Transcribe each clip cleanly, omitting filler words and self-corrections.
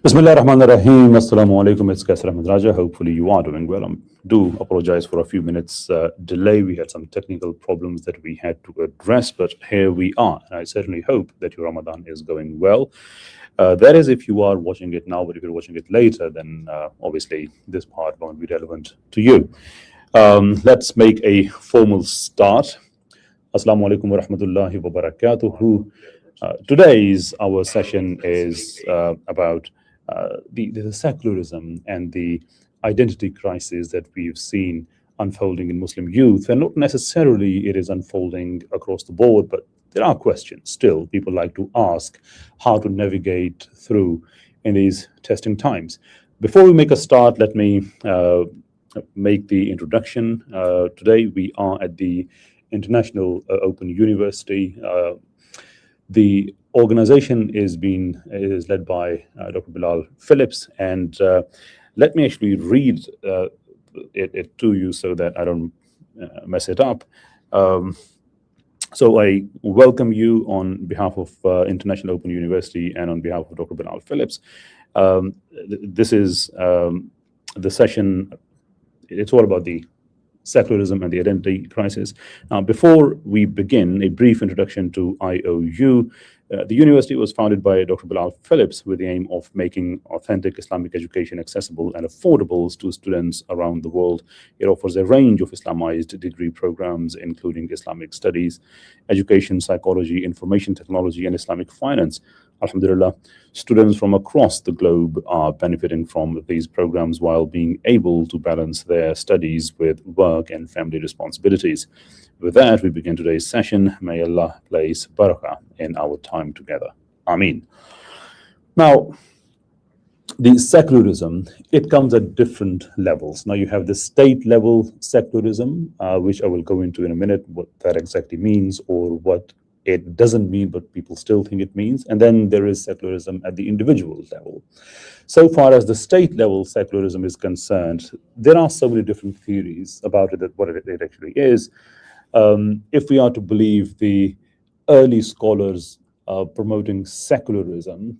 Bismillah ar-Rahman ar-Rahim. Assalamu alaikum. It's Kaisar Ahmed Raja. Hopefully you are doing well. I do apologize for a few minutes delay. We had some technical problems that we had to address, but here we are. And I certainly hope that your Ramadan is going well. That is if you are watching it now, but if you're watching it later, then obviously this part won't be relevant to you. Let's make a formal start. Assalamu alaikum wa rahmatullahi wa barakatuhu. Today's our session is about the secularism and the identity crisis that we've seen unfolding in Muslim youth. And not necessarily it is unfolding across the board, but there are questions still people like to ask how to navigate through in these testing times. Before we make a start, let me make the introduction. Today we are at the International Open University. The organization is led by Dr. Bilal Phillips, and let me actually read it to you so that I don't mess it up. So I welcome you on behalf of International Open University and on behalf of Dr. Bilal Phillips. This is the session. It's all about the secularism and the identity crisis. Now, before we begin, a brief introduction to IOU. The university was founded by Dr. Bilal Phillips with the aim of making authentic Islamic education accessible and affordable to students around the world. It offers a range of Islamized degree programs, including Islamic studies, education, psychology, information technology, and Islamic finance. Alhamdulillah, students from across the globe are benefiting from these programs while being able to balance their studies with work and family responsibilities. With that, we begin today's session. May Allah place barakah in our time together. Ameen. Now, the secularism, it comes at different levels. Now, you have the state level secularism, which I will go into in a minute, what that exactly means or what it doesn't mean, but people still think it means. And then there is secularism at the individual level. So far as the state level secularism is concerned, there are so many different theories about it, what it actually is. If we are to believe the early scholars promoting secularism,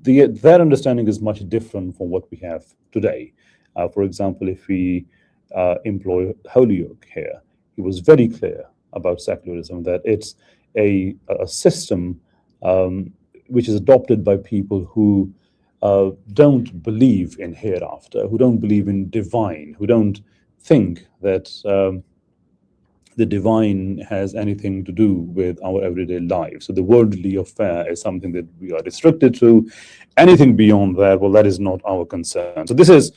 their understanding is much different from what we have today. For example, if we employ Holyoake here, he was very clear about secularism, that it's a system which is adopted by people who don't believe in hereafter, who don't believe in divine, who don't think that the divine has anything to do with our everyday life. So the worldly affair is something that we are restricted to. Anything beyond that, well, that is not our concern. So this is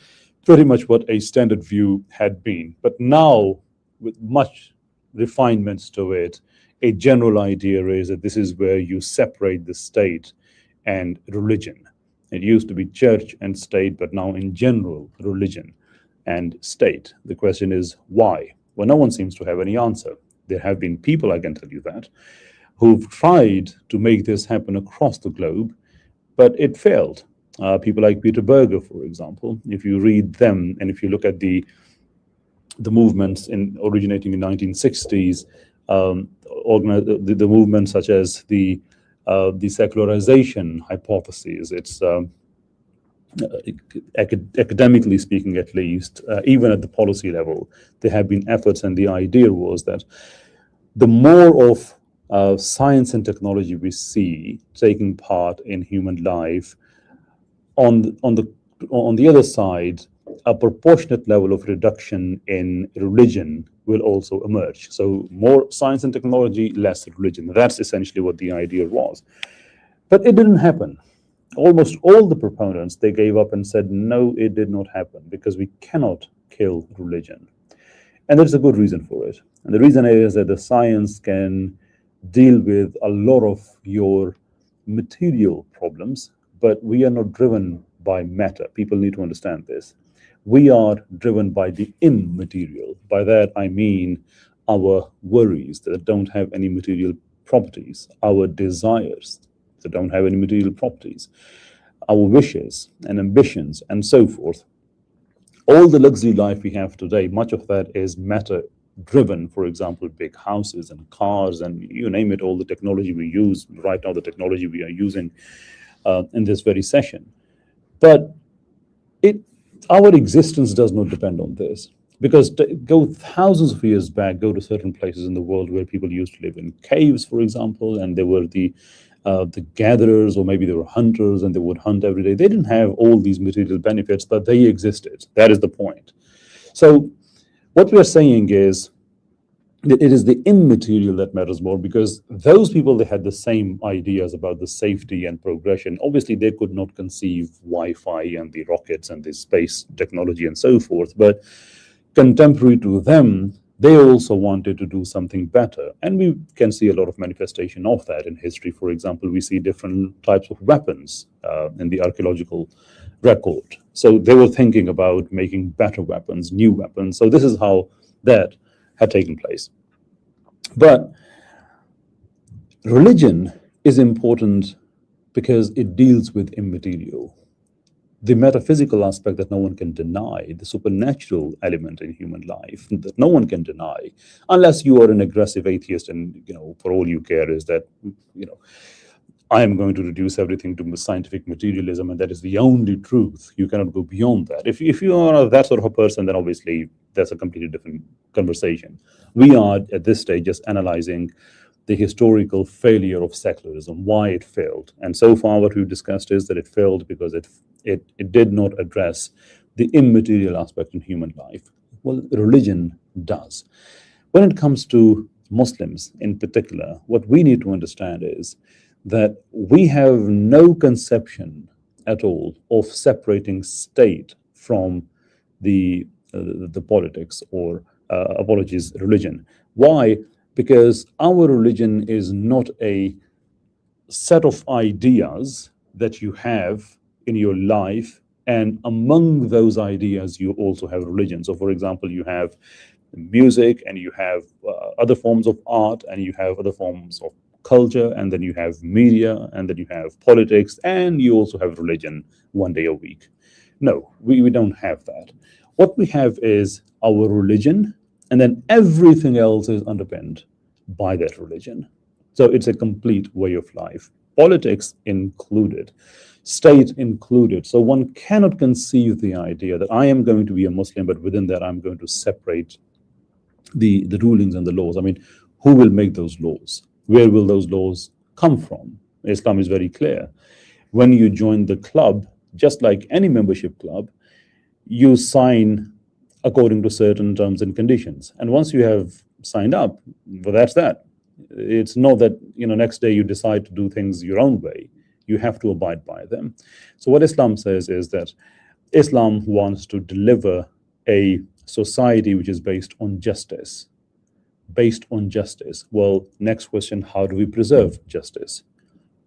pretty much what a standard view had been. But now, with much refinements to it, a general idea is that this is where you separate the state and religion. It used to be church and state, but now in general, religion and state. The question is why? Well, no one seems to have any answer. There have been people, I can tell you that, who've tried to make this happen across the globe, but it failed. People like Peter Berger, for example, if you read them and if you look at the movements originating in 1960s, the movements such as the secularization hypothesis. It's academically speaking, at least, even at the policy level, there have been efforts, and the idea was that the more of science and technology we see taking part in human life, on the other side, a proportionate level of reduction in religion will also emerge. So more science and technology, less religion. That's essentially what the idea was. But it didn't happen. Almost all the proponents, they gave up and said, no, it did not happen because we cannot kill religion. And there's a good reason for it. And the reason is that the science can deal with a lot of your material problems, but we are not driven by matter. People need to understand this. We are driven by the immaterial. By that, I mean our worries that don't have any material properties, our desires that don't have any material properties, our wishes and ambitions, and so forth. All the luxury life we have today, much of that is matter driven. For example, big houses and cars and you name it, all the technology we use. Right now, the technology we are using in this very session. But it, our existence does not depend on this. Because go thousands of years back, go to certain places in the world where people used to live in caves, for example, and they were the gatherers, or maybe they were hunters, and they would hunt every day. They didn't have all these material benefits, but they existed. That is the point. So what we are saying is that it is the immaterial that matters more, because those people, they had the same ideas about the safety and progression. Obviously, they could not conceive Wi-Fi and the rockets and the space technology and so forth, but contemporary to them, they also wanted to do something better. And we can see a lot of manifestation of that in history. For example, we see different types of weapons in the archaeological record. So they were thinking about making better weapons, new weapons. So this is how that had taken place. But religion is important because it deals with immaterial, the metaphysical aspect that no one can deny, the supernatural element in human life that no one can deny, unless you are an aggressive atheist and, for all you care is that, I am going to reduce everything to scientific materialism, and that is the only truth. You cannot go beyond that. If you are that sort of a person, then obviously that's a completely different conversation. We are at this stage just analyzing the historical failure of secularism, why it failed. And so far what we've discussed is that it failed because it did not address the immaterial aspect in human life. Well, religion does. When it comes to Muslims in particular, what we need to understand is that we have no conception at all of separating state from the politics, or apologies, religion. Why? Because our religion is not a set of ideas that you have in your life, and among those ideas you also have religion. So for example, you have music, and you have other forms of art, and you have other forms of culture, and then you have media, and then you have politics, and you also have religion one day a week. No, we don't have that. What we have is our religion, and then everything else is underpinned by that religion. So it's a complete way of life, politics included, state included. So one cannot conceive the idea that I am going to be a Muslim, but within that I'm going to separate the rulings and the laws. I mean, who will make those laws? Where will those laws come from? Islam is very clear. When you join the club, just like any membership club, you sign according to certain terms and conditions. And once you have signed up, well, that's that. It's not that, next day you decide to do things your own way. You have to abide by them. So what Islam says is that Islam wants to deliver a society which is based on justice. Based on justice. Well, next question, how do we preserve justice?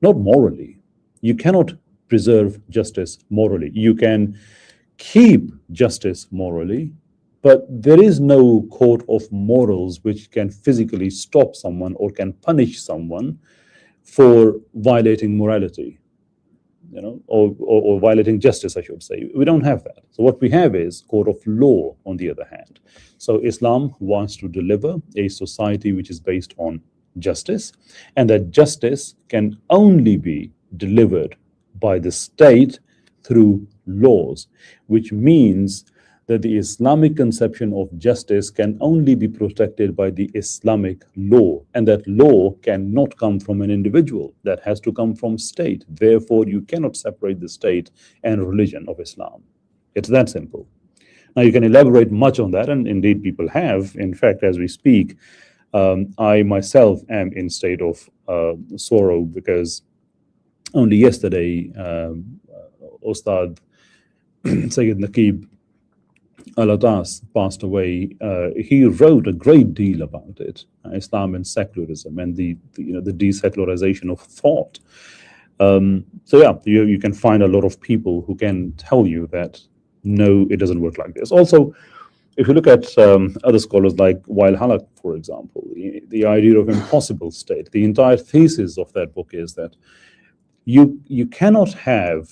Not morally. You cannot preserve justice morally. You can keep justice morally, but there is no court of morals which can physically stop someone or can punish someone for violating morality, or violating justice, I should say. We don't have that. So what we have is court of law, on the other hand. So Islam wants to deliver a society which is based on justice, and that justice can only be delivered by the state through laws, which means that the Islamic conception of justice can only be protected by the Islamic law, and that law cannot come from an individual. That has to come from state. Therefore, you cannot separate the state and religion of Islam. It's that simple. Now, you can elaborate much on that, and indeed people have. In fact, as we speak, I myself am in state of sorrow, because only yesterday, Ustad Sayyid Naqib Al-Atas passed away. He wrote a great deal about it, Islam and secularism, and the desecularization of thought. So yeah, you can find a lot of people who can tell you that no, it doesn't work like this. Also, if you look at other scholars like Wael Halak, for example, the idea of impossible state, the entire thesis of that book is that you cannot have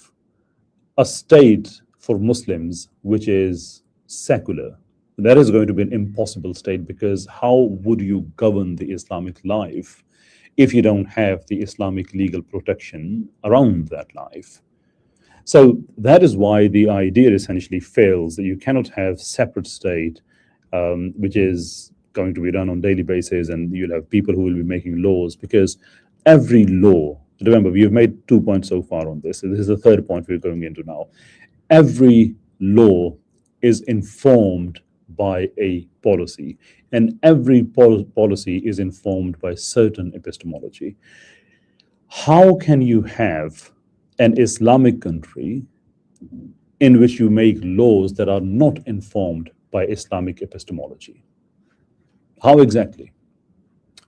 a state for Muslims which is secular. That is going to be an impossible state, because how would you govern the Islamic life if you don't have the Islamic legal protection around that life. So that is why the idea essentially fails, that you cannot have separate state, which is going to be run on daily basis, and you'll have people who will be making laws, because every law, remember, we've made 2 points so far on this. So this is the third point we're going into now. Every law is informed by a policy, and every policy is informed by certain epistemology. How can you have an Islamic country in which you make laws that are not informed by Islamic epistemology? How exactly?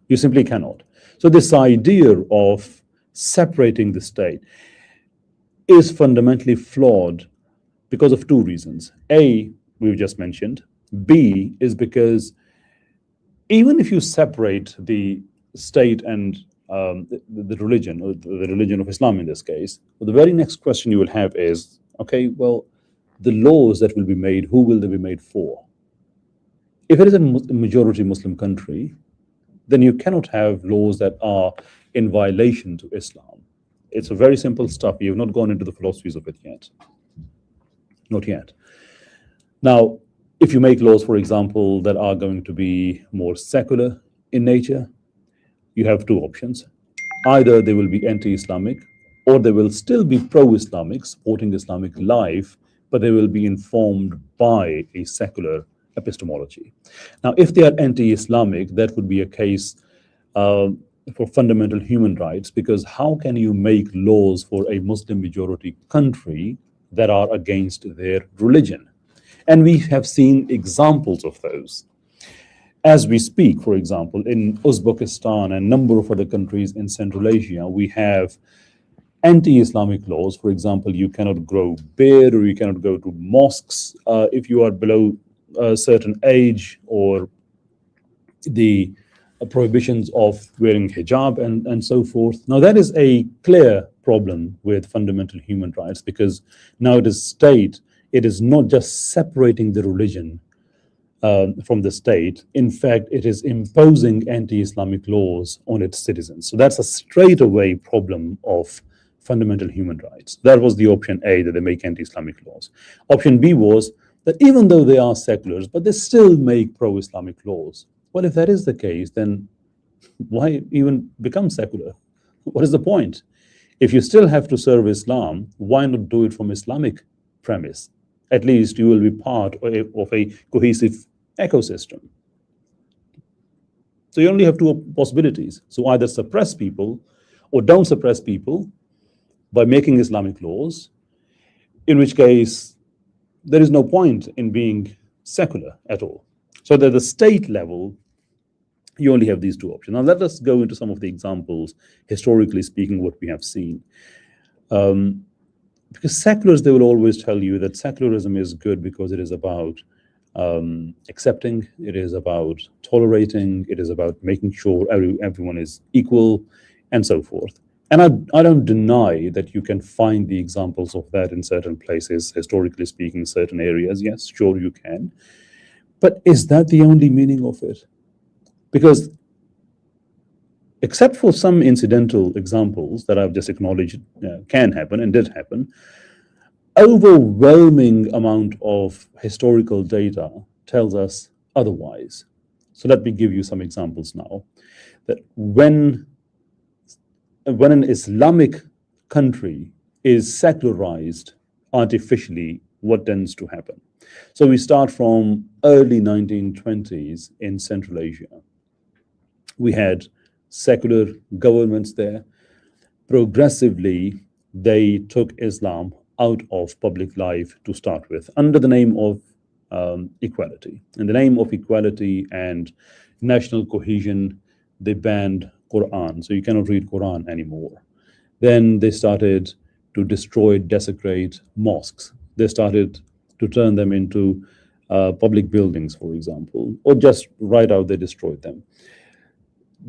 You simply cannot. So this idea of separating the state is fundamentally flawed because of two reasons. A, we've just mentioned. B is because even if you separate the state and the religion, or the religion of Islam in this case, well, the very next question you will have is, okay, well, the laws that will be made, who will they be made for? If it is a majority Muslim country, then you cannot have laws that are in violation to Islam. It's a very simple stuff. You've not gone into the philosophies of it yet. Not yet. Now, if you make laws, for example, that are going to be more secular in nature, you have two options. Either they will be anti-Islamic, or they will still be pro-Islamic, supporting Islamic life, but they will be informed by a secular epistemology. Now, if they are anti-Islamic, that would be a case for fundamental human rights, because how can you make laws for a Muslim majority country that are against their religion? And we have seen examples of those. As we speak, for example, in Uzbekistan and a number of other countries in Central Asia, we have anti-Islamic laws. For example, you cannot grow beard, or you cannot go to mosques if you are below a certain age, or the prohibitions of wearing hijab and so forth. Now, that is a clear problem with fundamental human rights, because now it is state, it is not just separating the religion from the state. In fact, it is imposing anti-Islamic laws on its citizens. So that's a straightaway problem of fundamental human rights. That was the option A, that they make anti-Islamic laws. Option B was that even though they are seculars, but they still make pro-Islamic laws. Well, if that is the case, then why even become secular? What is the point? If you still have to serve Islam, why not do it from Islamic premise? At least you will be part of a cohesive ecosystem. So you only have two possibilities. So either suppress people or don't suppress people by making Islamic laws, in which case there is no point in being secular at all. So at the state level, you only have these two options. Now let us go into some of the examples, historically speaking, what we have seen. Because seculars, they will always tell you that secularism is good because it is about accepting, it is about tolerating, it is about making sure everyone is equal, and so forth. And I don't deny that you can find the examples of that in certain places, historically speaking, certain areas. Yes, sure you can. But is that the only meaning of it? Because except for some incidental examples that I've just acknowledged can happen and did happen, overwhelming amount of historical data tells us otherwise. So let me give you some examples now. That when an Islamic country is secularized artificially, what tends to happen? So we start from early 1920s in Central Asia. We had secular governments there. Progressively, they took Islam out of public life to start with, under the name of equality. In the name of equality and national cohesion, they banned Quran. So you cannot read Quran anymore. Then they started to destroy, desecrate mosques. They started to turn them into public buildings, for example, or just right out they destroyed them.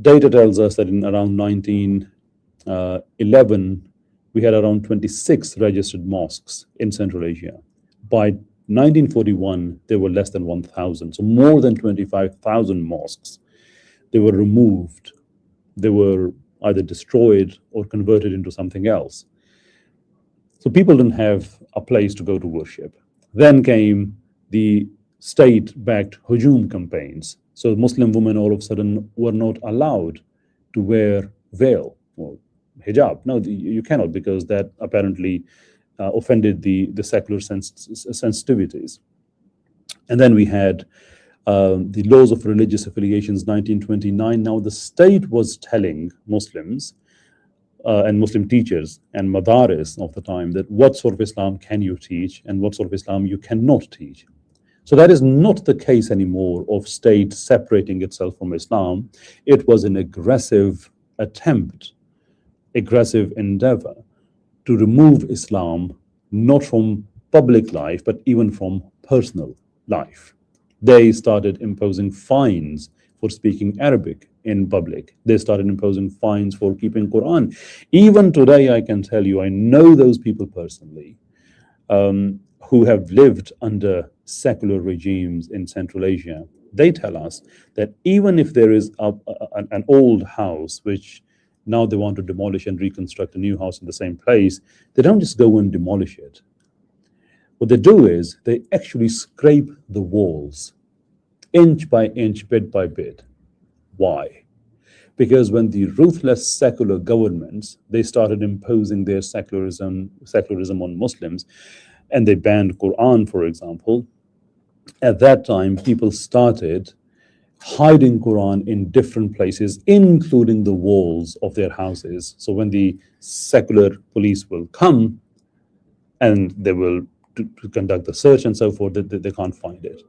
Data tells us that in around 1911, we had around 26 registered mosques in Central Asia. By 1941, there were less than 1,000. So more than 25,000 mosques. They were removed. They were either destroyed or converted into something else. So people didn't have a place to go to worship. Then came the state-backed hujum campaigns. So Muslim women all of a sudden were not allowed to wear veil or hijab. No, you cannot, because that apparently offended the secular sensitivities. And then we had the laws of religious affiliations, 1929. Now the state was telling Muslims and Muslim teachers and madaris of the time that what sort of Islam can you teach and what sort of Islam you cannot teach. So that is not the case anymore of state separating itself from Islam. It was an aggressive attempt, aggressive endeavor to remove Islam not from public life, but even from personal life. They started imposing fines for speaking Arabic in public. They started imposing fines for keeping Quran. Even today, I can tell you, I know those people personally who have lived under secular regimes in Central Asia. They tell us that even if there is an old house, which now they want to demolish and reconstruct a new house in the same place, they don't just go and demolish it. What they do is they actually scrape the walls, inch by inch, bit by bit. Why? Because when the ruthless secular governments, they started imposing their secularism on Muslims, and they banned Quran, for example, at that time people started hiding Quran in different places, including the walls of their houses. So when the secular police will come and they will to conduct the search and so forth, they can't find it.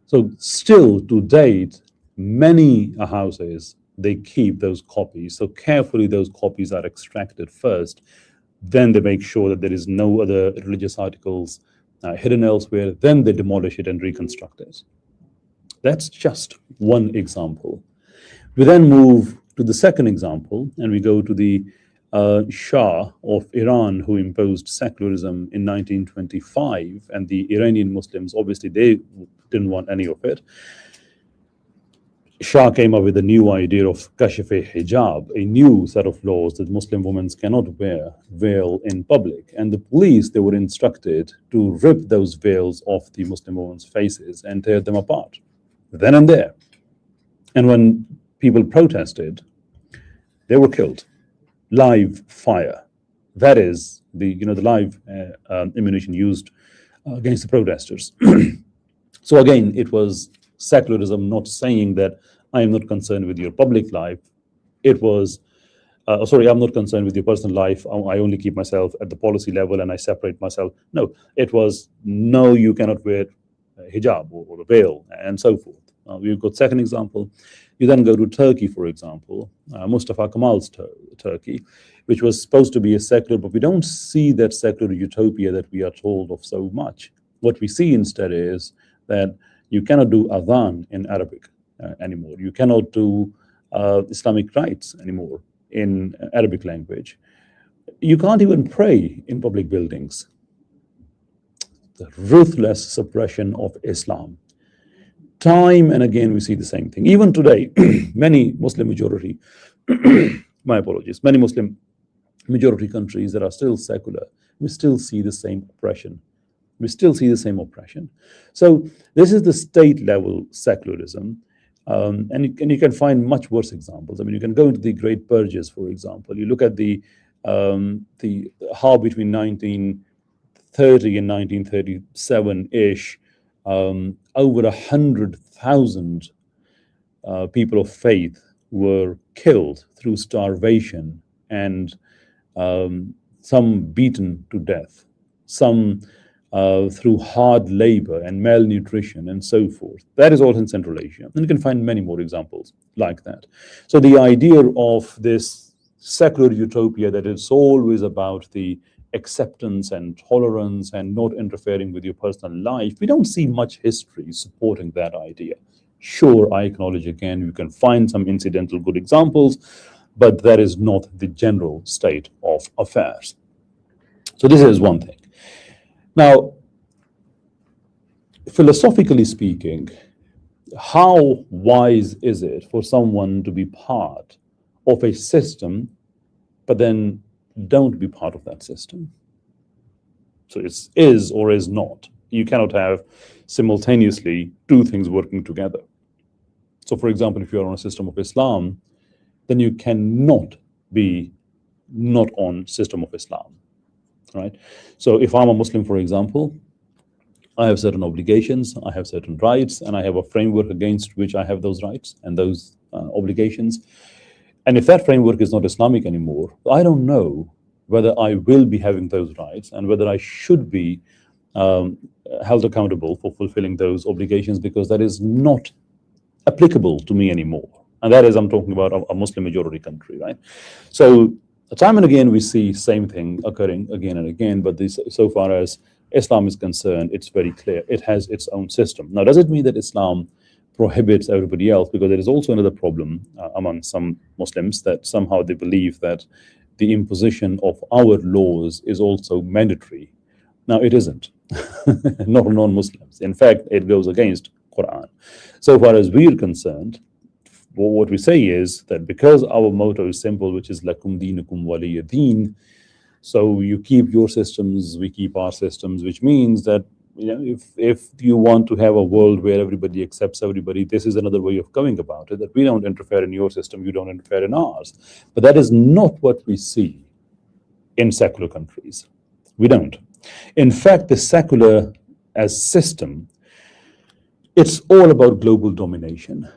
So still to date, many houses, they keep those copies. So carefully those copies are extracted first. Then they make sure that there is no other religious articles hidden elsewhere. Then they demolish it and reconstruct it. That's just one example. We then move to the second example, and we go to the Shah of Iran, who imposed secularism in 1925, and the Iranian Muslims, obviously, they didn't want any of it. Shah came up with a new idea of kashf-e-hijab, a new set of laws that Muslim women cannot wear veil in public. And the police, they were instructed to rip those veils off the Muslim women's faces and tear them apart, then and there. And when people protested, they were killed. Live fire. That is the live ammunition used against the protesters. So again, it was secularism not saying that I am not concerned with your public life. It was, I'm not concerned with your personal life. I only keep myself at the policy level and I separate myself. No, it was, no, you cannot wear hijab or a veil and so forth. We've got second example. You then go to Turkey, for example, Mustafa Kemal's Turkey, which was supposed to be a secular, but we don't see that secular utopia that we are told of so much. What we see instead is that you cannot do adhan in Arabic anymore. You cannot do Islamic rites anymore in Arabic language. You can't even pray in public buildings. The ruthless suppression of Islam. Time and again, we see the same thing. Even today, many Muslim majority, my apologies, many Muslim majority countries that are still secular, we still see the same oppression. We still see the same oppression. So this is the state level secularism. And you can find much worse examples. I mean, you can go into the Great Purges, for example. You look at the how between 1930 and 1937-ish, over 100,000 people of faith were killed through starvation, and some beaten to death, some through hard labor and malnutrition and so forth. That is all in Central Asia. And you can find many more examples like that. So the idea of this secular utopia that it's always about the acceptance and tolerance and not interfering with your personal life, we don't see much history supporting that idea. Sure, I acknowledge again, you can find some incidental good examples, but that is not the general state of affairs. So this is one thing. Now, philosophically speaking, how wise is it for someone to be part of a system but then don't be part of that system. So it's is or is not. You cannot have simultaneously two things working together. So, for example, if you're on a system of Islam, then you cannot be not on system of Islam, right? So if I'm a Muslim, for example, I have certain obligations, I have certain rights, and I have a framework against which I have those rights and those obligations. And if that framework is not Islamic anymore, I don't know whether I will be having those rights and whether I should be held accountable for fulfilling those obligations, because that is not applicable to me anymore. And that is, I'm talking about a Muslim majority country, right? So time and again, we see same thing occurring again and again, but so far as Islam is concerned, it's very clear. It has its own system. Now, does it mean that Islam prohibits everybody else? Because there is also another problem among some Muslims, that somehow they believe that the imposition of our laws is also mandatory. Now, it isn't. Not non-Muslims. In fact, it goes against Quran. So far as we are concerned, what we say is that because our motto is simple, which is lakum dinukum waliya deen, so you keep your systems, we keep our systems, which means that, you know, if you want to have a world where everybody accepts everybody, this is another way of going about it, that we don't interfere in your system, you don't interfere in ours. But that is not what we see in secular countries. We don't. In fact, the secular as system, it's all about global domination.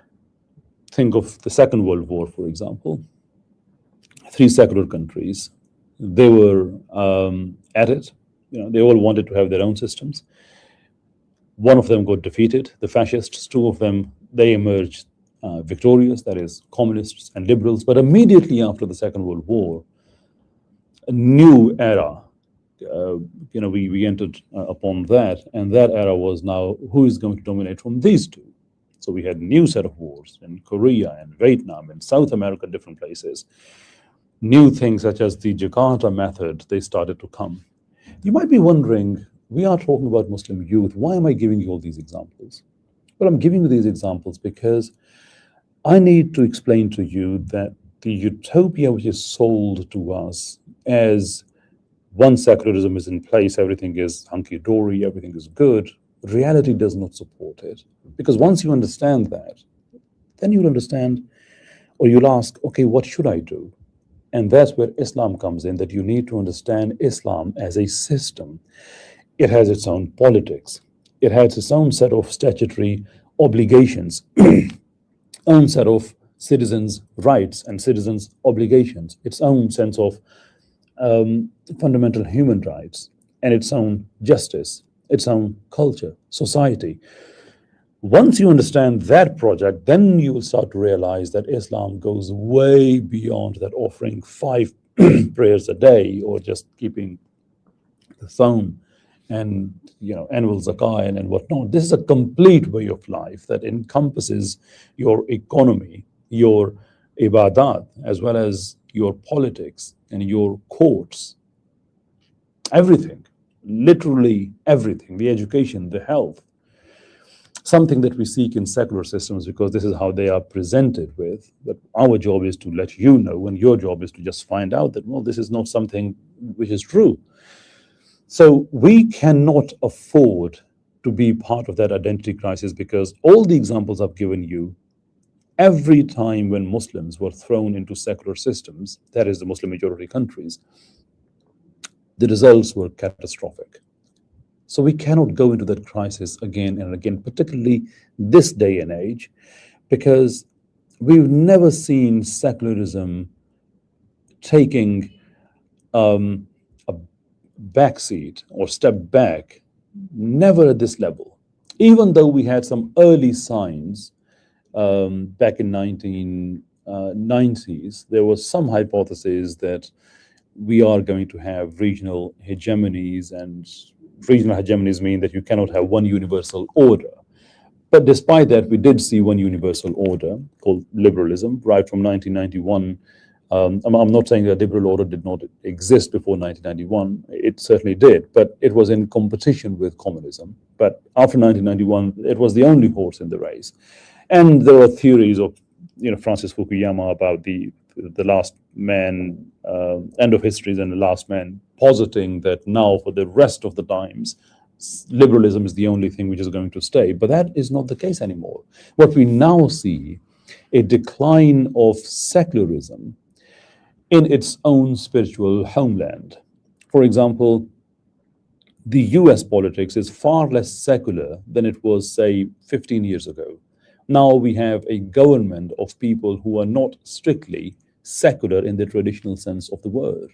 Think of the Second World War, for example. 3 secular countries, they were at it. You know, they all wanted to have their own systems. One of them got defeated, the fascists. 2 of them, they emerged victorious, that is, communists and liberals. But immediately after the Second World War, a new era, we entered upon that, and that era was now who is going to dominate from these 2. So we had a new set of wars in Korea and Vietnam and South America, different places. New things such as the Jakarta method, they started to come. You might be wondering, we are talking about Muslim youth. Why am I giving you all these examples? Well, I'm giving you these examples because I need to explain to you that the utopia which is sold to us as once secularism is in place, everything is hunky-dory, everything is good, reality does not support it. Because once you understand that, then you'll understand, or you'll ask, okay, what should I do? And that's where Islam comes in, that you need to understand Islam as a system. It has its own politics. It has its own set of statutory obligations, own set of citizens' rights and citizens' obligations, its own sense of fundamental human rights, and its own justice, its own culture, society. Once you understand that project, then you will start to realize that Islam goes way beyond that, offering 5 prayers a day or just keeping the Sawm and annual zakah and whatnot. This is a complete way of life that encompasses your economy, your ibadat, as well as your politics and your courts. Everything, literally everything, the education, the health. Something that we seek in secular systems, because this is how they are presented with, that our job is to let you know, and your job is to just find out that, well, this is not something which is true. So we cannot afford to be part of that identity crisis, because all the examples I've given you, every time when Muslims were thrown into secular systems, that is the Muslim majority countries, the results were catastrophic. So we cannot go into that crisis again and again, particularly this day and age, because we've never seen secularism taking a backseat or step back, never at this level. Even though we had some early signs back in 1990s, there was some hypothesis that we are going to have regional hegemonies, and regional hegemonies mean that you cannot have one universal order. But despite that, we did see one universal order called liberalism right from 1991. I'm not saying that liberal order did not exist before 1991. It certainly did, but it was in competition with communism. But after 1991, it was the only horse in the race. And there were theories of Francis Fukuyama about the the last man, end of history and the last man, positing that now for the rest of the times, liberalism is the only thing which is going to stay. But that is not the case anymore. What we now see, a decline of secularism in its own spiritual homeland. For example, the US politics is far less secular than it was, say, 15 years ago. Now we have a government of people who are not strictly secular in the traditional sense of the word.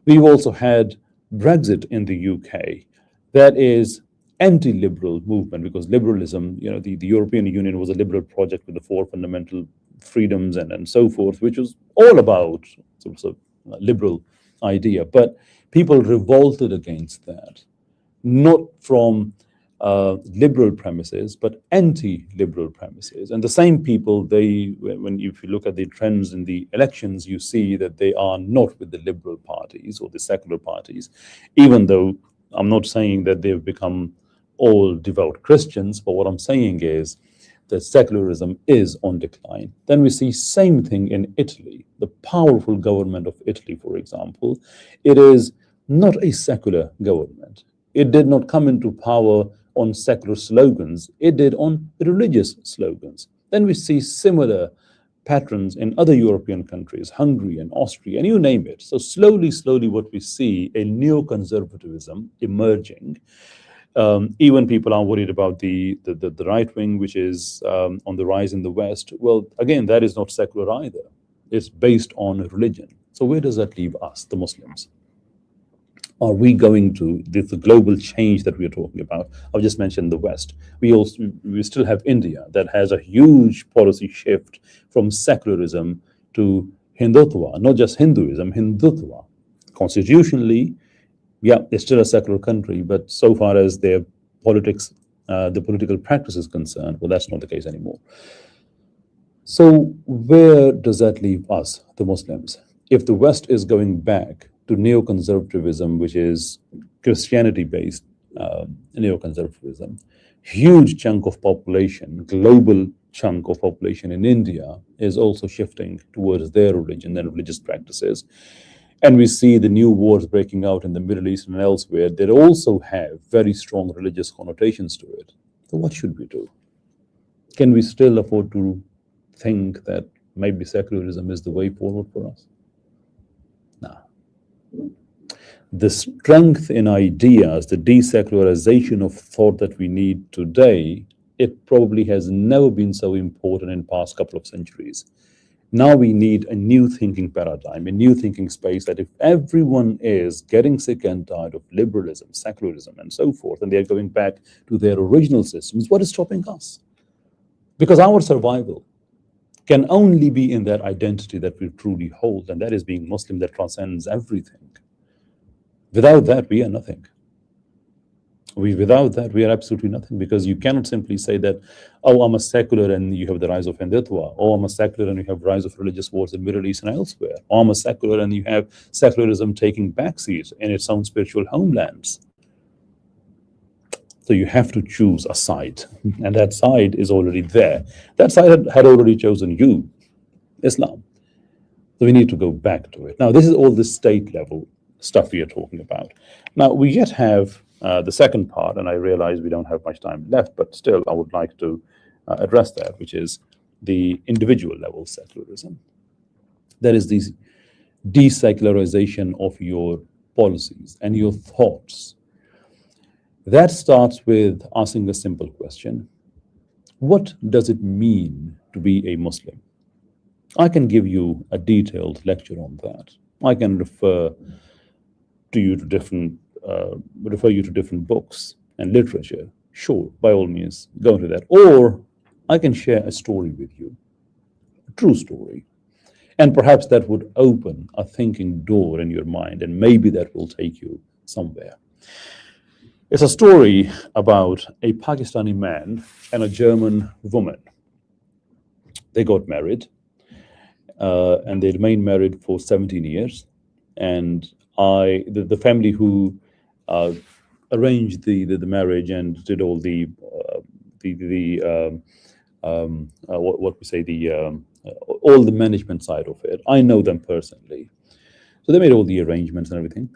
We've also had Brexit in the UK. That is anti-liberal movement, because liberalism, the European Union was a liberal project with the four fundamental freedoms and so forth, which was all about sort of liberal idea. But people revolted against that, not from liberal premises, but anti-liberal premises. And the same people, if you look at the trends in the elections, you see that they are not with the liberal parties or the secular parties, even though I'm not saying that they've become all devout Christians, but what I'm saying is that secularism is on decline. Then we see same thing in Italy, the powerful government of Italy, for example. It is not a secular government. It did not come into power on secular slogans. It did on religious slogans. Then we see similar patterns in other European countries, Hungary and Austria, and you name it. So slowly, what we see, a neoconservatism emerging. Even people are worried about the right wing, which is on the rise in the West. Well, again, that is not secular either. It's based on religion. So where does that leave us, the Muslims? Are we going to the global change that we're talking about? I've just mentioned the West. We still have India that has a huge policy shift from secularism to Hindutva, not just Hinduism, Hindutva. Constitutionally, yeah, it's still a secular country, but so far as their politics, the political practice is concerned, well, that's not the case anymore. So where does that leave us, the Muslims? If the West is going back to neoconservatism, which is Christianity-based neoconservatism, huge chunk of population, global chunk of population in India is also shifting towards their religion and religious practices. And we see the new wars breaking out in the Middle East and elsewhere that also have very strong religious connotations to it. So what should we do? Can we still afford to think that maybe secularism is the way forward for us? No. The strength in ideas, the desecularization of thought that we need today, it probably has never been so important in the past couple of centuries. Now we need a new thinking paradigm, a new thinking space, that if everyone is getting sick and tired of liberalism, secularism, and so forth, and they're going back to their original systems, what is stopping us? Because our survival can only be in that identity that we truly hold, and that is being Muslim, that transcends everything. Without that, we are nothing. Without that, we are absolutely nothing, because you cannot simply say that, oh, I'm a secular and you have the rise of Hindutva, or I'm a secular and you have rise of religious wars in the Middle East and elsewhere, or I'm a secular and you have secularism taking backseat in its own spiritual homelands. So you have to choose a side, and that side is already there. That side had already chosen you, Islam. So we need to go back to it. Now, this is all the state level stuff we are talking about. Now, we yet have the second part, and I realize we don't have much time left, but still I would like to address that, which is the individual level secularism. That is the desecularization of your policies and your thoughts. That starts with asking a simple question. What does it mean to be a Muslim? I can give you a detailed lecture on that. I can refer you to different books and literature. Sure, by all means, go into that. Or I can share a story with you, a true story. And perhaps that would open a thinking door in your mind, and maybe that will take you somewhere. It's a story about a Pakistani man and a German woman. They got married, and they remained married for 17 years. And the family who arranged the marriage and did all all the management side of it. I know them personally. So they made all the arrangements and everything.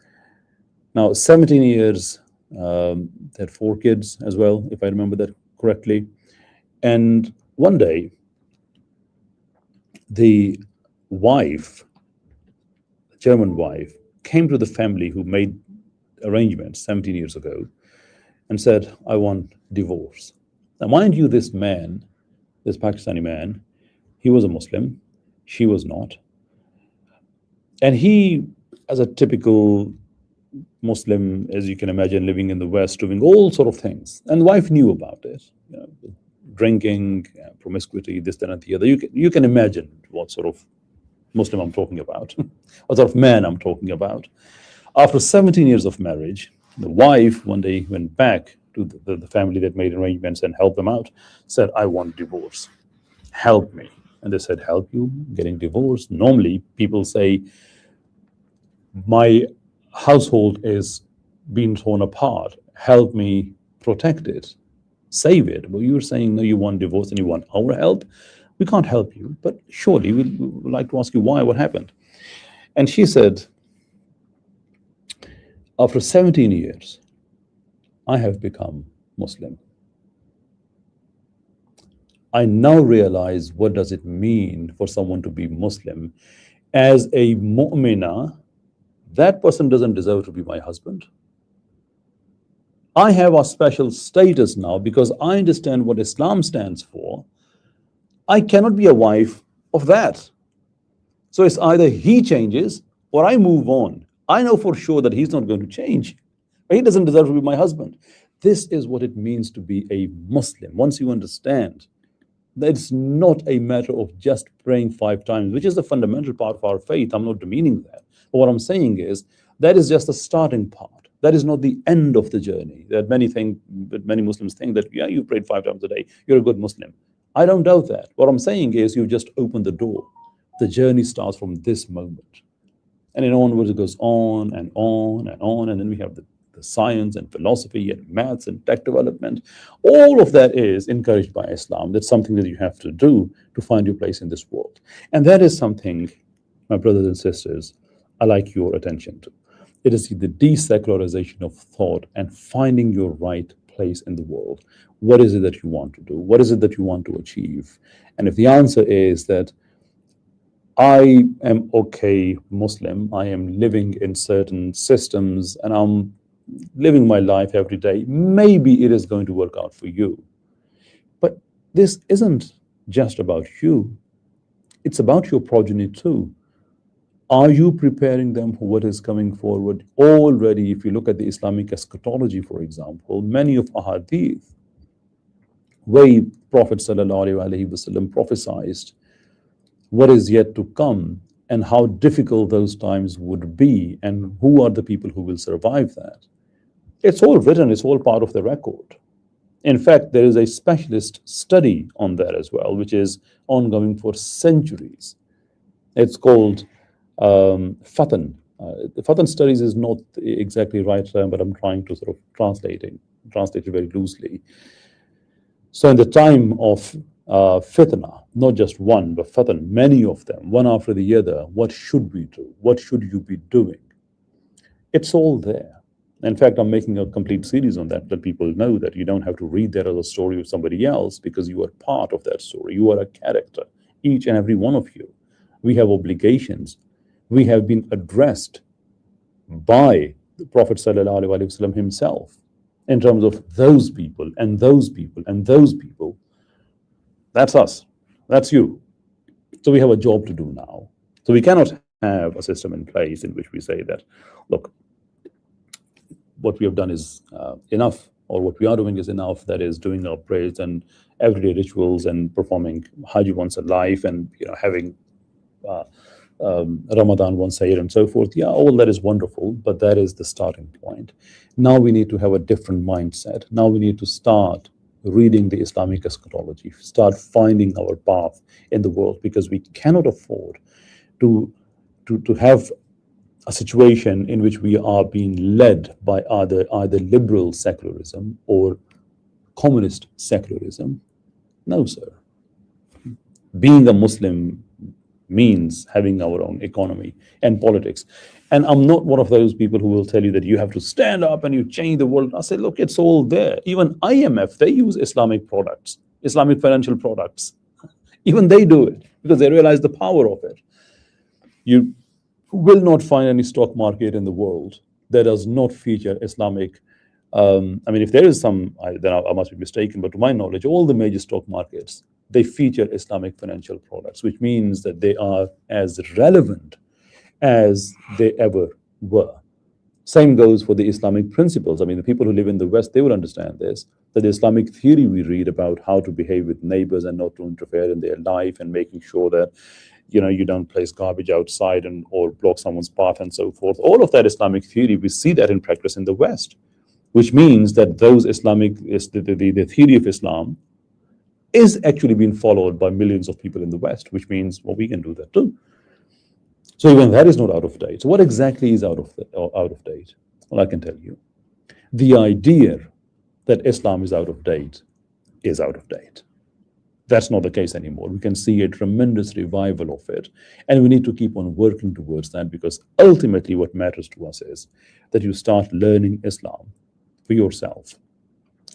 Now, 17 years, they had 4 kids as well, if I remember that correctly. And one day, the wife, the German wife, came to the family who made arrangements 17 years ago and said, I want divorce. Now, mind you, this man, this Pakistani man, he was a Muslim, she was not. And he, as a typical Muslim, as you can imagine, living in the West, doing all sort of things. And the wife knew about it, drinking, promiscuity, this, that, and the other. You can imagine what sort of Muslim I'm talking about, what sort of man I'm talking about. After 17 years of marriage, the wife one day went back to the family that made arrangements and helped them out, said, I want divorce. Help me. And they said, help you getting divorced? Normally, people say, my household is being torn apart. Help me protect it, save it. Well, you're saying, no, you want divorce and you want our help. We can't help you, but surely we would like to ask you why, what happened? And she said, after 17 years, I have become Muslim. I now realize what does it mean for someone to be Muslim. As a mu'mina, that person doesn't deserve to be my husband. I have a special status now because I understand what Islam stands for. I cannot be a wife of that. So it's either he changes or I move on. I know for sure that he's not going to change. He doesn't deserve to be my husband. This is what it means to be a Muslim. Once you understand that it's not a matter of just praying 5 times, which is the fundamental part of our faith. I'm not demeaning that. But what I'm saying is that is just the starting part. That is not the end of the journey. That many Muslims think that, yeah, you prayed 5 times a day, you're a good Muslim. I don't doubt that. What I'm saying is you just open the door. The journey starts from this moment. And in onwards, it goes on and on and on. And then we have the science and philosophy and maths and tech development. All of that is encouraged by Islam. That's something that you have to do to find your place in this world. And that is something, my brothers and sisters, I like your attention to. It is the desecularization of thought and finding your right place in the world. What is it that you want to do? What is it that you want to achieve? And if the answer is that I am okay Muslim, I am living in certain systems and I'm living my life every day, maybe it is going to work out for you. But this isn't just about you. It's about your progeny too. Are you preparing them for what is coming forward? Already, if you look at the Islamic eschatology, for example, many of ahadith, way Prophet ﷺ prophesied what is yet to come and how difficult those times would be and who are the people who will survive that. It's all written, it's all part of the record. In fact, there is a specialist study on that as well, which is ongoing for centuries. It's called Fatan. The Fatan studies is not exactly the right term, but I'm trying to sort of translate it very loosely. So in the time of fitna, not just one, but fatan, many of them, one after the other, what should we do? What should you be doing? It's all there. In fact, I'm making a complete series on that, that people know that you don't have to read that as a story of somebody else because you are part of that story. You are a character, each and every one of you. We have obligations. We have been addressed by the Prophet ﷺ himself in terms of those people and those people and those people. That's us. That's you. So we have a job to do now. So we cannot have a system in place in which we say that, look, what we have done is enough, or what we are doing is enough. That is doing our prayers and everyday rituals and performing Hajj once a life and having Ramadan once a year and so forth. Yeah, all that is wonderful, but that is the starting point. Now we need to have a different mindset. Now we need to start reading the Islamic eschatology, start finding our path in the world, because we cannot afford to have a situation in which we are being led by either liberal secularism or communist secularism. No, sir. Being a Muslim means having our own economy and politics. And I'm not one of those people who will tell you that you have to stand up and you change the world. I say, look, it's all there. Even IMF, they use Islamic products, Islamic financial products. Even they do it because they realize the power of it. You will not find any stock market in the world that does not feature Islamic. I mean, if there is some, then I must be mistaken, but to my knowledge, all the major stock markets, they feature Islamic financial products, which means that they are as relevant as they ever were. Same goes for the Islamic principles. I mean, the people who live in the West, they will understand this, that the Islamic theory we read about how to behave with neighbors and not to interfere in their life and making sure that, you don't place garbage outside and or block someone's path and so forth. All of that Islamic theory, we see that in practice in the West, which means that the theory of Islam is actually being followed by millions of people in the West, which means, well, we can do that too. So even that is not out of date. So what exactly is out of date? Well, I can tell you. The idea that Islam is out of date is out of date. That's not the case anymore. We can see a tremendous revival of it. And we need to keep on working towards that, because ultimately what matters to us is that you start learning Islam for yourself.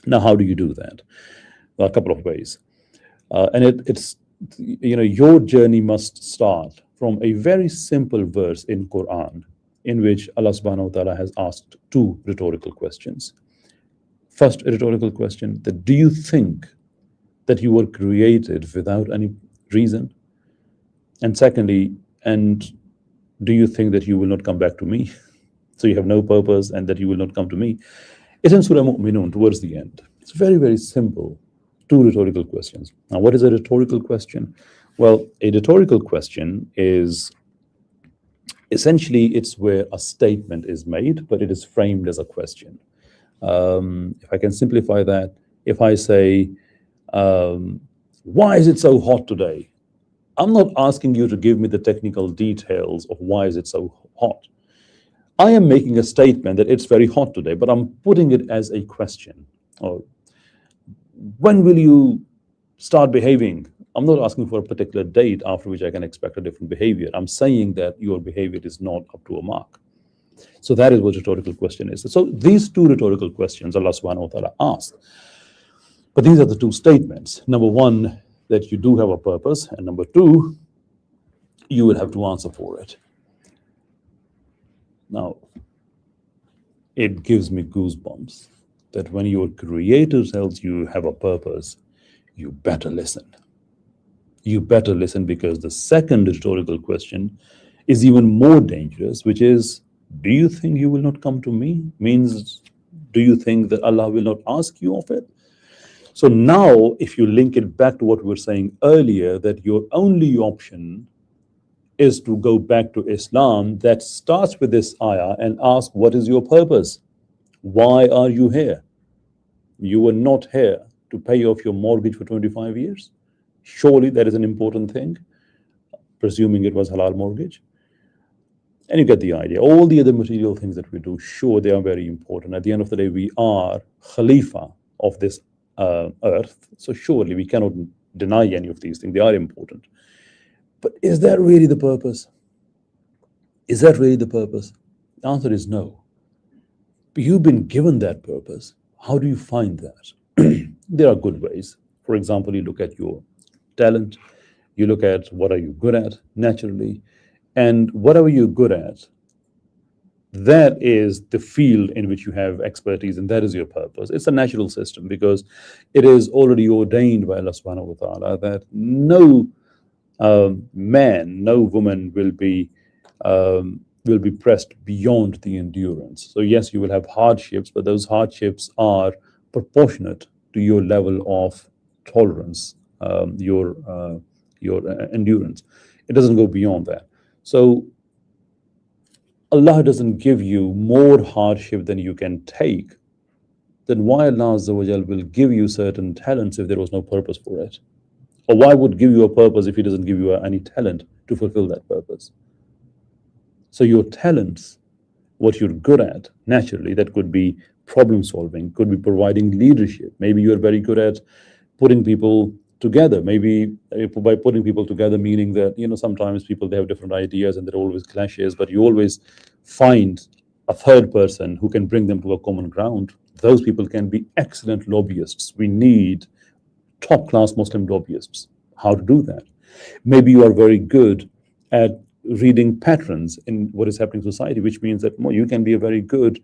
Now, how do you do that? Well, a couple of ways. Your journey must start from a very simple verse in Quran, in which Allah subhanahu wa ta'ala has asked two rhetorical questions. First rhetorical question, that do you think that you were created without any reason? And secondly, and do you think that you will not come back to me? So you have no purpose and that you will not come to me. It's in Surah Mu'minun towards the end. It's very, very simple. Two rhetorical questions. Now, what is a rhetorical question? Well, a rhetorical question is essentially, it's where a statement is made, but it is framed as a question. If I can simplify that, if I say, why is it so hot today? I'm not asking you to give me the technical details of why is it so hot. I am making a statement that it's very hot today, but I'm putting it as a question. Or when will you start behaving? I'm not asking for a particular date after which I can expect a different behavior. I'm saying that your behavior is not up to a mark. So that is what rhetorical question is. So these two rhetorical questions Allah subhanahu wa ta'ala asked. But these are the two statements. Number one, that you do have a purpose. And number two, you will have to answer for it. Now, it gives me goosebumps that when your creator tells you have a purpose, you better listen. You better listen, because the second rhetorical question is even more dangerous, which is, do you think you will not come to me? Means, do you think that Allah will not ask you of it? So now, if you link it back to what we were saying earlier, that your only option is to go back to Islam, that starts with this ayah and ask, what is your purpose? Why are you here? You were not here to pay off your mortgage for 25 years. Surely that is an important thing, presuming it was halal mortgage. And you get the idea. All the other material things that we do, sure, they are very important. At the end of the day, we are Khalifa of this earth. So surely we cannot deny any of these things. They are important. But is that really the purpose? Is that really the purpose? The answer is no. But you've been given that purpose. How do you find that? There are good ways. For example, you look at your talent. You look at what are you good at naturally. And whatever you're good at, that is the field in which you have expertise, and that is your purpose. It's a natural system, because it is already ordained by Allah subhanahu wa ta'ala that no man, no woman will be pressed beyond the endurance. So yes, you will have hardships, but those hardships are proportionate to your level of tolerance, your endurance. It doesn't go beyond that. So Allah doesn't give you more hardship than you can take. Then why Allah Azza wa Jal will give you certain talents if there was no purpose for it? Or why would give you a purpose if He doesn't give you any talent to fulfill that purpose? So your talents, what you're good at naturally, that could be problem solving, could be providing leadership. Maybe you're very good at putting people together, maybe by putting people together, meaning that, sometimes people, they have different ideas and there are always clashes, but you always find a third person who can bring them to a common ground. Those people can be excellent lobbyists. We need top class Muslim lobbyists. How to do that? Maybe you are very good at reading patterns in what is happening in society, which means that you can be a very good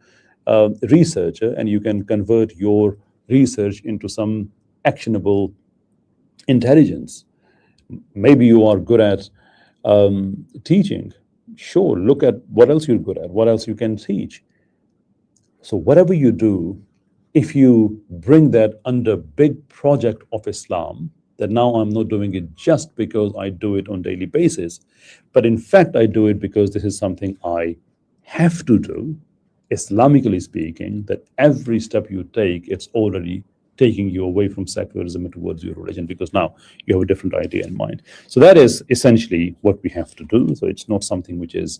researcher, and you can convert your research into some actionable intelligence. Maybe you are good at teaching. Sure, look at what else you're good at, what else you can teach. So whatever you do, if you bring that under big project of Islam, that now I'm not doing it just because I do it on a daily basis, but in fact I do it because this is something I have to do, Islamically speaking, that every step you take, it's already taking you away from secularism and towards your religion, because now you have a different idea in mind. So that is essentially what we have to do. So it's not something which is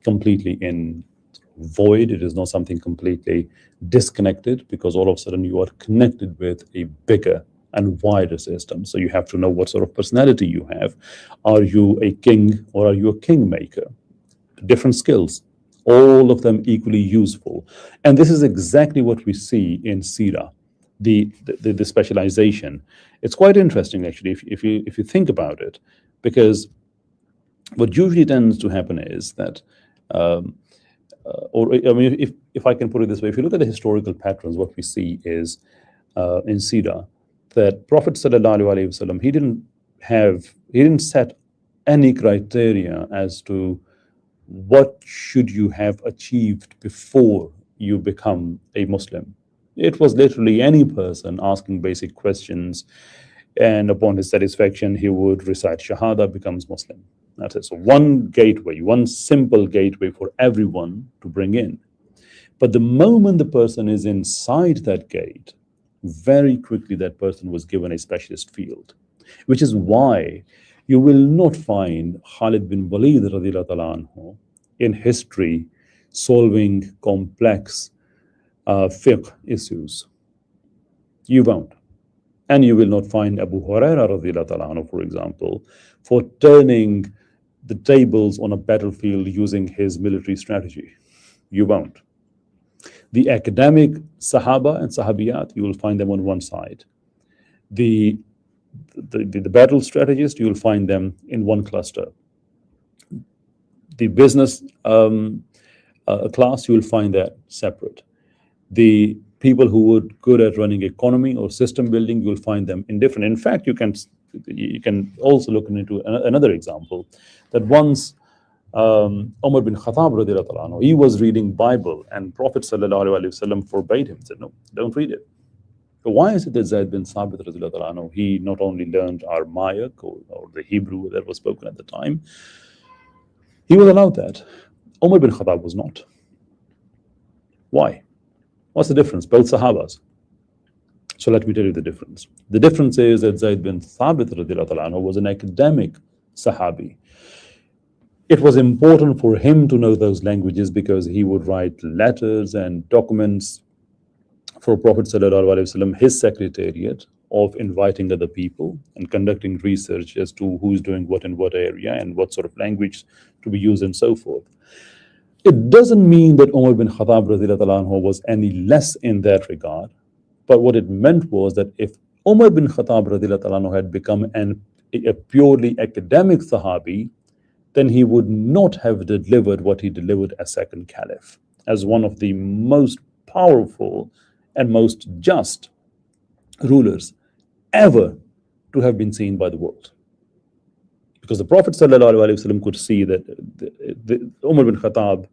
completely in void. It is not something completely disconnected, because all of a sudden you are connected with a bigger and wider system. So you have to know what sort of personality you have. Are you a king or are you a kingmaker? Different skills, all of them equally useful. And this is exactly what we see in Sira, the specialization. It's quite interesting, actually, if you think about it, because what usually tends to happen is that, or I mean, if I can put it this way, if you look at the historical patterns, what we see is in Sira, that Prophet sallallahu alaihi wasallam, he didn't set any criteria as to what should you have achieved before you become a Muslim. It was literally any person asking basic questions, and upon his satisfaction, he would recite Shahada, becomes Muslim. That's it. So one gateway, one simple gateway for everyone to bring in. But the moment the person is inside that gate, very quickly that person was given a specialist field, which is why you will not find Khalid bin Walid radiallahu ta'ala anhu in history solving complex fiqh issues. You won't. And you will not find Abu Huraira radiallahu ta'ala anhu, for example, for turning the tables on a battlefield using his military strategy. You won't. The academic Sahaba and Sahabiyat, you will find them on one side. The battle strategist, you will find them in one cluster. The business class, you will find that separate. The people who were good at running economy or system building, you will find them in different. In fact, you can also look into another example, that once Umar bin Khattab radiallahu anhu, he was reading Bible, and Prophet sallallahu alaihi wasallam forbade him, said, no, don't read it. So why is it that Zayd bin Thabit radiallahu anhu, he not only learned Aramaic or the Hebrew that was spoken at the time, he was allowed that. Umar bin Khattab was not. Why? What's the difference? Both Sahabas. So let me tell you the difference. The difference is that Zayd bin Thabit radiallahu anhu was an academic Sahabi. It was important for him to know those languages because he would write letters and documents for Prophet sallallahu alaihi wasallam, his secretariat, of inviting other people and conducting research as to who's doing what in what area and what sort of language to be used and so forth. It doesn't mean that Umar bin Khattab radiallahu anhu was any less in that regard, but what it meant was that if Umar bin Khattab radiallahu anhu had become a purely academic Sahabi, then he would not have delivered what he delivered as second caliph, as one of the most powerful and most just rulers ever to have been seen by the world. Because the Prophet ﷺ could see that the Umar bin Khattab,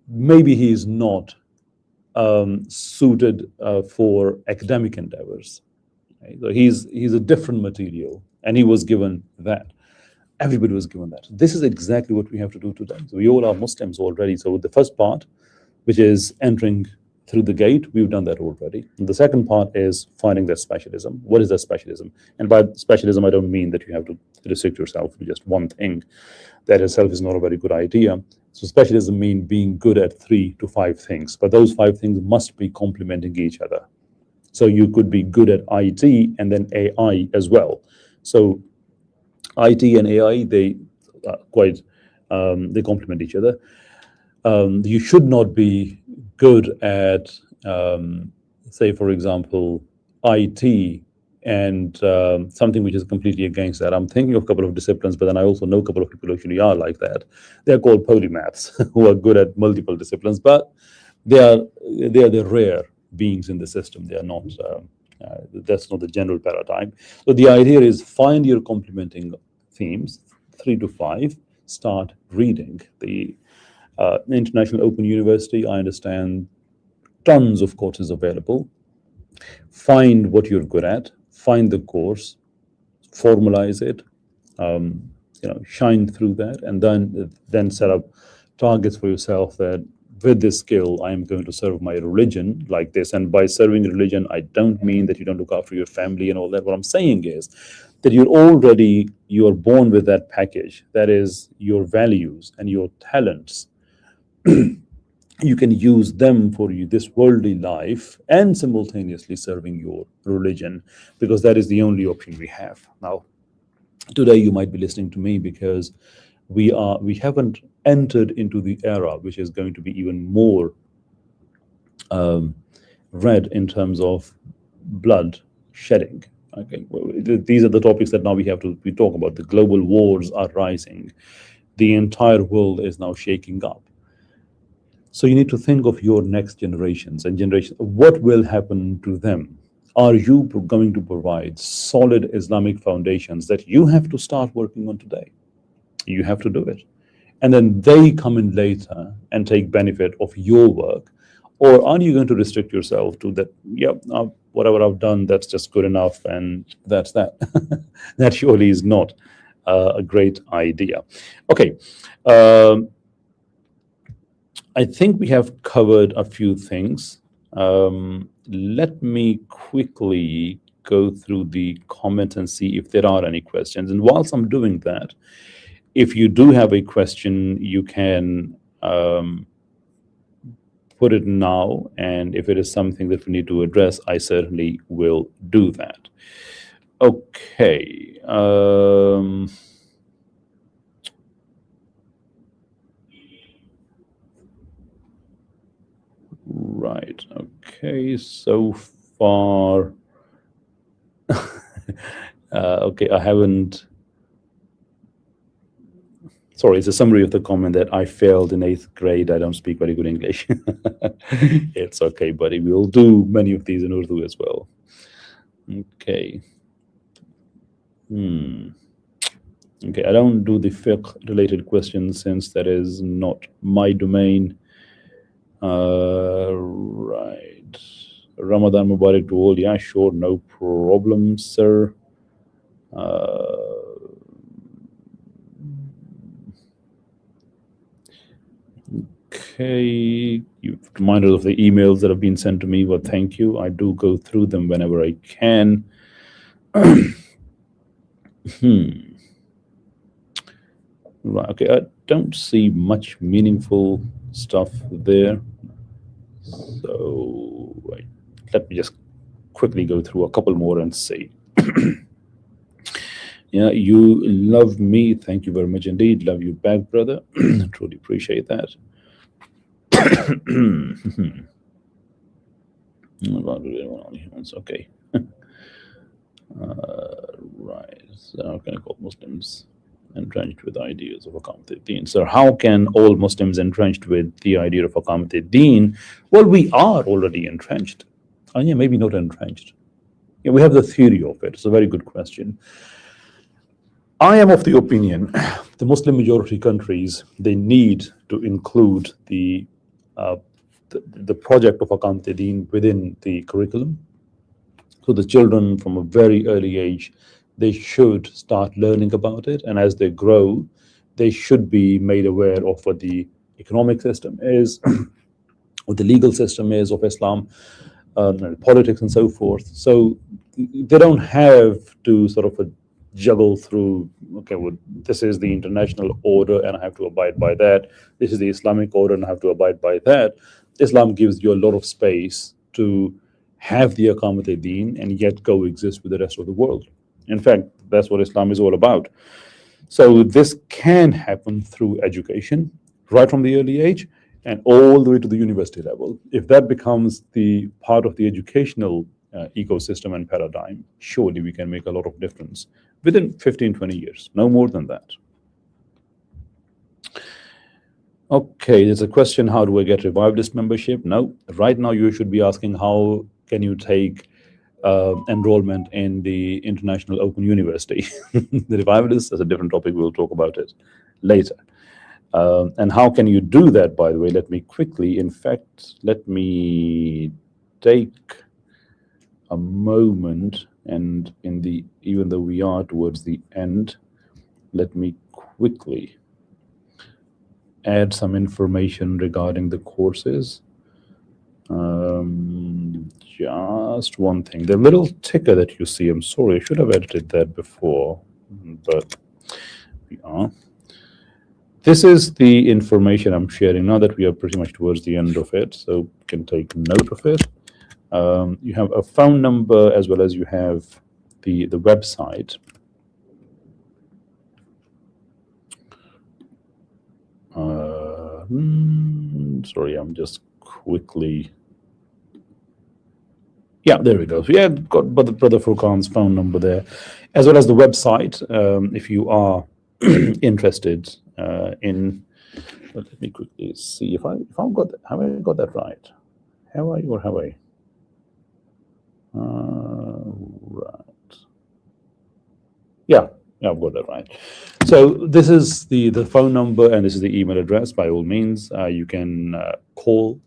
maybe he is not suited for academic endeavors. Right? So he's a different material, and he was given that. Everybody was given that. This is exactly what we have to do today. So we all are Muslims already. So the first part, which is entering through the gate, we've done that already. And the second part is finding that specialism. What is that specialism? And by specialism, I don't mean that you have to restrict yourself to just one thing. That itself is not a very good idea. So specialism means being good at 3 to 5 things. But those 5 things must be complementing each other. So you could be good at IT and then AI as well. So IT and AI, they quite they complement each other. You should not be good at, say, for example, IT and something which is completely against that. I'm thinking of a couple of disciplines, but then I also know a couple of people who actually are like that. They're called polymaths, who are good at multiple disciplines, but they are they are the rare beings in the system. They are not. That's not the general paradigm. So the idea is find your complementing themes, 3 to 5. Start reading the International Open University. I understand tons of courses available. Find what you're good at. Find the course. Formalize it. Shine through that, and then set up targets for yourself that with this skill, I am going to serve my religion like this. And by serving religion, I don't mean that you don't look after your family and all that. What I'm saying is that you're born with that package. That is your values and your talents. You can use them for this worldly life and simultaneously serving your religion, because that is the only option we have. Now, today you might be listening to me because we haven't entered into the era which is going to be even more red in terms of blood shedding. Okay, these are the topics that now we talk about. The global wars are rising. The entire world is now shaking up. So you need to think of your next generations and generations. What will happen to them? Are you going to provide solid Islamic foundations that you have to start working on today? You have to do it. And then they come in later and take benefit of your work. Or are you going to restrict yourself to that, whatever I've done, that's just good enough, and that's that? That surely is not a great idea. Okay. I think we have covered a few things. Let me quickly go through the comments and see if there are any questions. And whilst I'm doing that, if you do have a question, you can put it now. And if it is something that we need to address, I certainly will do that. Okay. Right. Okay. So far, okay, I haven't. Sorry, it's a summary of the comment that I failed in 8th grade. I don't speak very good English. It's okay, buddy. We'll do many of these in Urdu as well. Okay. Okay, I don't do the fiqh-related questions since that is not my domain. Right. Ramadan Mubarak to all. Yeah, sure, no problem, sir. Okay, you've reminded of the emails that have been sent to me. Well, thank you. I do go through them whenever I can. Right. Okay, I don't see much meaningful stuff there. So let me just quickly go through a couple more and see. Yeah, you love me. Thank you very much indeed. Love you back, brother. Truly appreciate that. Okay. Right. So how can I call Muslims entrenched with ideas of Aqamat-e-Din? So how can all Muslims entrenched with the idea of Aqamat-e-Din? Well, we are already entrenched. And yeah, maybe not entrenched. Yeah, we have the theory of it. It's a very good question. I am of the opinion the Muslim majority countries, they need to include the project of Aqamat-e-Din within the curriculum. So the children from a very early age, they should start learning about it. And as they grow, they should be made aware of what the economic system is, what the legal system is of Islam, politics and so forth. So they don't have to sort of juggle through, okay, well, this is the international order and I have to abide by that. This is the Islamic order and I have to abide by that. Islam gives you a lot of space to have the Aqamat Deen and yet coexist with the rest of the world. In fact, that's what Islam is all about. So this can happen through education, right from the early age and all the way to the university level. If that becomes the part of the educational ecosystem and paradigm, surely we can make a lot of difference within 15, 20 years, no more than that. Okay, there's a question, how do I get revivalist membership? No, right now you should be asking how can you take enrollment in the International Open University. The revivalists is a different topic, we'll talk about it later. And how can you do that, by the way? Let me quickly, in fact, let me take a moment, and even though we are towards the end, let me quickly add some information regarding the courses. Just one thing, the little ticker that you see, I'm sorry, I should have edited that before, but we are. This is the information I'm sharing now that we are pretty much towards the end of it, so you can take note of it. You have a phone number as well as you have the website. Sorry, I'm just quickly. Yeah, there we go. So yeah, got Brother Furqan's phone number there, as well as the website. If you are interested in, but let me quickly see if I've got that. Have I got that right? Have I or have I? Right. Yeah, I've got that right. So this is the phone number and this is the email address. By all means, you can call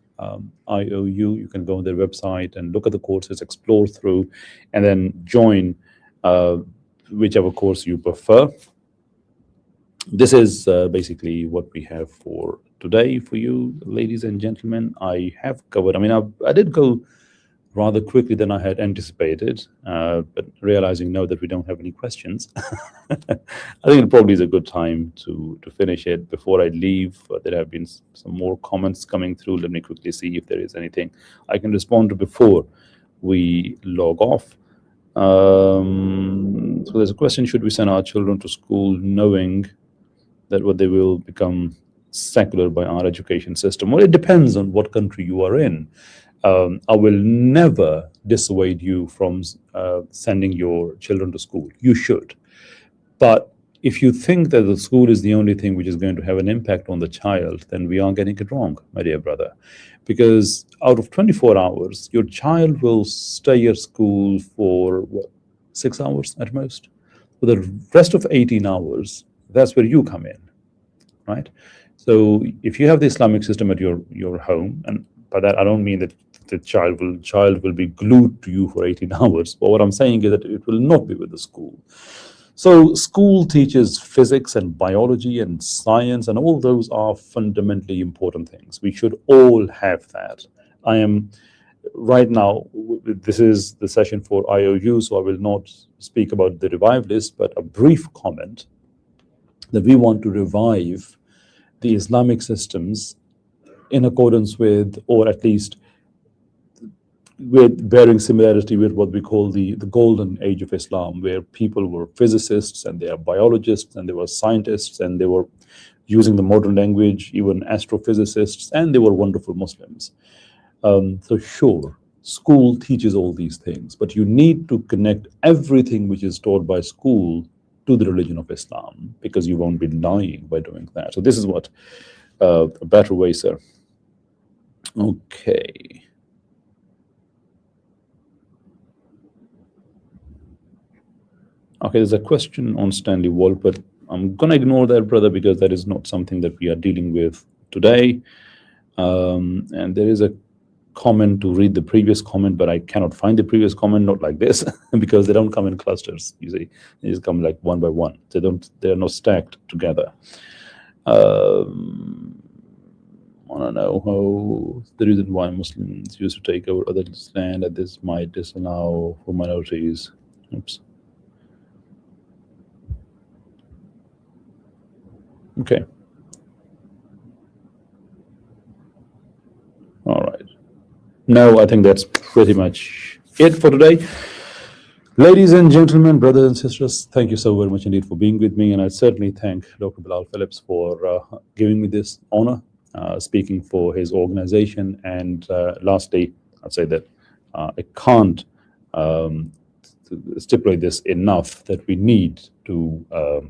IOU. You can go on their website and look at the courses, explore through, and then join whichever course you prefer. This is basically what we have for today for you, ladies and gentlemen. I have covered, I mean, I did go rather quickly than I had anticipated, but realizing now that we don't have any questions, I think it probably is a good time to finish it. Before I leave, there have been some more comments coming through. Let me quickly see if there is anything I can respond to before we log off. So there's a question, should we send our children to school knowing that what they will become secular by our education system? Well, it depends on what country you are in. I will never dissuade you from sending your children to school. You should. But if you think that the school is the only thing which is going to have an impact on the child, then we are getting it wrong, my dear brother. Because out of 24 hours, your child will stay at school for what, 6 hours at most? For the rest of 18 hours, that's where you come in, right? So if you have the Islamic system at your home, and by that I don't mean that the child will be glued to you for 18 hours, but what I'm saying is that it will not be with the school. So school teaches physics and biology and science, and all those are fundamentally important things. We should all have that. I am right now, this is the session for IOU, so I will not speak about the revivalists, but a brief comment that we want to revive the Islamic systems in accordance with, or at least with bearing similarity with what we call the golden age of Islam, where people were physicists and they are biologists and they were scientists and they were using the modern language, even astrophysicists, and they were wonderful Muslims. So sure, school teaches all these things, but you need to connect everything which is taught by school to the religion of Islam, because you won't be lying by doing that. So this is what a better way, sir. Okay. Okay, there's a question on Stanley Walt, but I'm gonna ignore that, brother, because that is not something that we are dealing with today. And there is a comment to read the previous comment, but I cannot find the previous comment, not like this, because they don't come in clusters. You see, they just come like one by one. They're not stacked together. I don't know how the reason why Muslims used to take over others' land, that this might disallow for minorities. Oops. Okay. All right. No, I think that's pretty much it for today. Ladies and gentlemen, brothers and sisters, thank you so very much indeed for being with me. And I certainly thank Dr. Bilal Phillips for giving me this honor, speaking for his organization. And lastly, I'd say that I can't um, stipulate this enough that we need to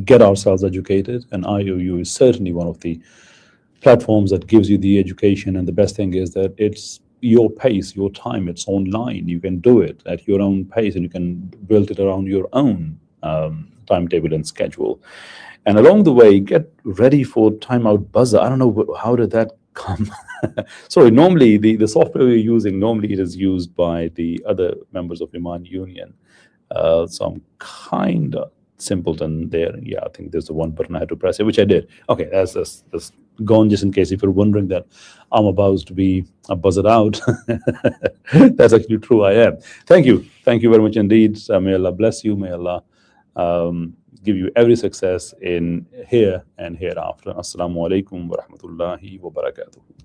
get ourselves educated. And IOU is certainly one of the platforms that gives you the education. And the best thing is that it's your pace, your time, it's online. You can do it at your own pace and you can build it around your own timetable and schedule. And along the way, get ready for timeout buzzer. I don't know how did that come. Sorry, normally the software we're using, normally it is used by the other members of Iman Union. So I'm kind of simpleton there. Yeah, I think there's the one button I had to press it, which I did. Okay, that's gone, just in case if you're wondering that I'm about to be buzzed out. That's actually true, I am. Thank you. Thank you very much indeed. May Allah bless you. May Allah give you every success in here and hereafter. Assalamu alaikum wa rahmatullahi wa barakatuh.